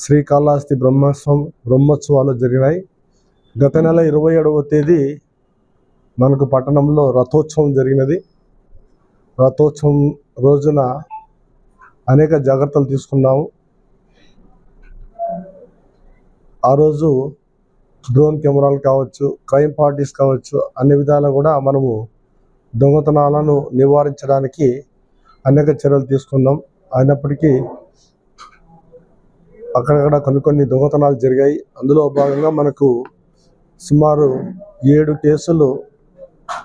శ్రీకాళహస్తి బ్రహ్మోత్సవాలు జరిగినాయి. గత నెల 27వ తేదీ మనకు పట్టణంలో రథోత్సవం జరిగినది. రథోత్సవం రోజున అనేక జాగ్రత్తలు తీసుకున్నాము. ఆ రోజు డ్రోన్ కెమెరాలు కావచ్చు, క్రైమ్ పార్టీస్ కావచ్చు, అన్ని విధాలు కూడా మనము దొంగతనాలను నివారించడానికి అనేక చర్యలు తీసుకున్నాం. అయినప్పటికీ అక్కడక్కడ కొన్ని దొంగతనాలు జరిగాయి. అందులో భాగంగా మనకు సుమారు 7 కేసులు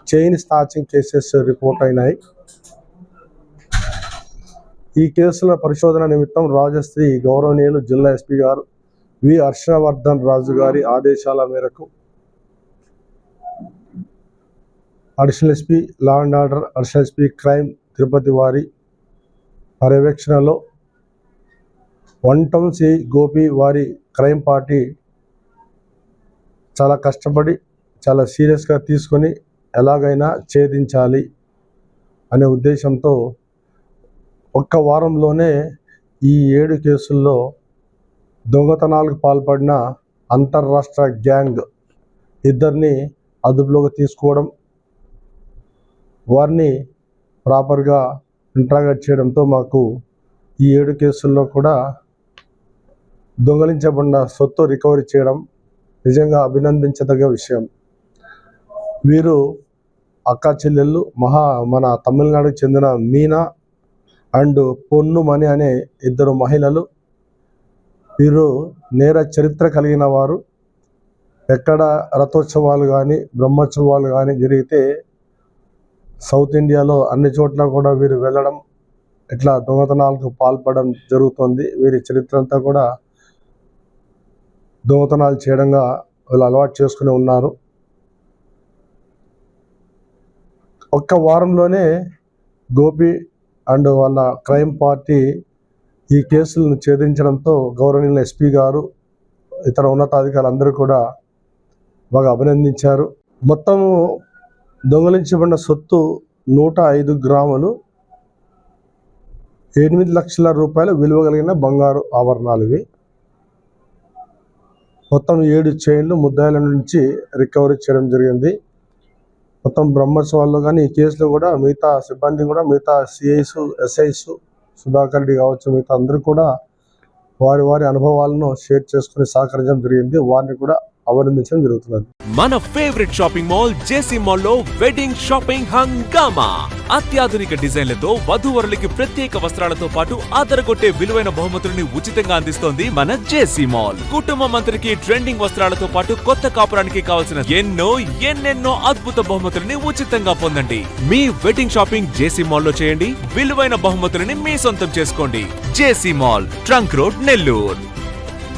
చైన్ స్నాచింగ్ కేసెస్ రిపోర్ట్ అయినాయి. ఈ కేసుల పరిశోధన నిమిత్తం రాజశ్రీ గౌరవనీయులు జిల్లా ఎస్పీ గారు వి హర్షవర్ధన్ రాజు గారి ఆదేశాల మేరకు additional SP law and order, additional SP crime Tirupati వారి పర్యవేక్షణలో వన్ సి గోపి వారి క్రైమ్ పార్టీ చాలా కష్టపడి చాలా సీరియస్గా తీసుకొని ఎలాగైనా ఛేదించాలి అనే ఉద్దేశంతో ఒక్క వారంలోనే ఈ 7 కేసుల్లో దొంగతనాలకు పాల్పడిన అంతర్రాష్ట్ర గ్యాంగ్ 2 అదుపులోకి తీసుకోవడం, వారిని ప్రాపర్గా ఇంట్రాగేట్ చేయడంతో మాకు ఈ 7 కేసుల్లో కూడా దొంగలించబడిన సొత్తు రికవరీ చేయడం నిజంగా అభినందించదగ్గ విషయం. వీరు అక్కా చెల్లెళ్ళు మన తమిళనాడుకు చెందిన మీనా అండ్ పొన్నుమణి అనే 2 మహిళలు. వీరు నేర చరిత్ర కలిగిన వారు. ఎక్కడ రథోత్సవాలు కానీ బ్రహ్మోత్సవాలు కానీ జరిగితే సౌత్ ఇండియాలో అన్ని చోట్ల కూడా వీరు వెళ్ళడం, ఇట్లా దొంగతనాలకు పాల్పడడం జరుగుతుంది. వీరి చరిత్ర అంతా కూడా దొంగతనాలు చేయడంగా వీళ్ళు అలవాటు చేసుకుని ఉన్నారు. ఒక్క వారంలోనే గోపి అండ్ వాళ్ళ క్రైమ్ పార్టీ ఈ కేసులను ఛేదించడంతో గౌరవనీయుల ఎస్పీ గారు, ఇతర ఉన్నతాధికారులు అందరూ కూడా బాగా అభినందించారు. మొత్తము దొంగలించబడిన సొత్తు 105 గ్రాములు 8 లక్షల రూపాయలు విలువ కలిగిన బంగారు ఆభరణాలు. ఇవి మొత్తం 7 చైన్లు ముద్దాయిల నుంచి రికవరీ చేయడం జరిగింది. మొత్తం బ్రహ్మోత్సవాల్లో కానీ ఈ కేసులో కూడా మిగతా సిబ్బంది కూడా, మిగతా సిఐస్, ఎస్ఐస్, సుధాకర్ రెడ్డి కావచ్చు, మిగతా అందరూ కూడా వారి అనుభవాలను షేర్ చేసుకుని సహకరించడం జరిగింది. వారిని కూడా అభినందించడం జరుగుతున్నది. మన ఫేవరెట్ షాపింగ్ మాల్ జేసీ మాల్ లో వెడ్డింగ్ షాపింగ్ హంగామా. అత్యాధునిక డిజైన్లతో వధూవరులకి ప్రత్యేక వస్త్రాలతో పాటు అదరగొట్టే విలువైన బహుమతులని ఉచితంగా అందిస్తోంది మన జేసీ మాల్. కుటుంబం అంతటికి ట్రెండింగ్ వస్త్రాలతో పాటు కొత్త కాపురానికి కావాల్సిన ఎన్నెన్నో అద్భుత బహుమతులని ఉచితంగా పొందండి. మీ వెడ్డింగ్ షాపింగ్ జేసీ మాల్ లో చేయండి. విలువైన బహుమతులని మీ సొంతం చేసుకోండి. జేసీ మాల్, ట్రంక్ రోడ్, నెల్లూరు.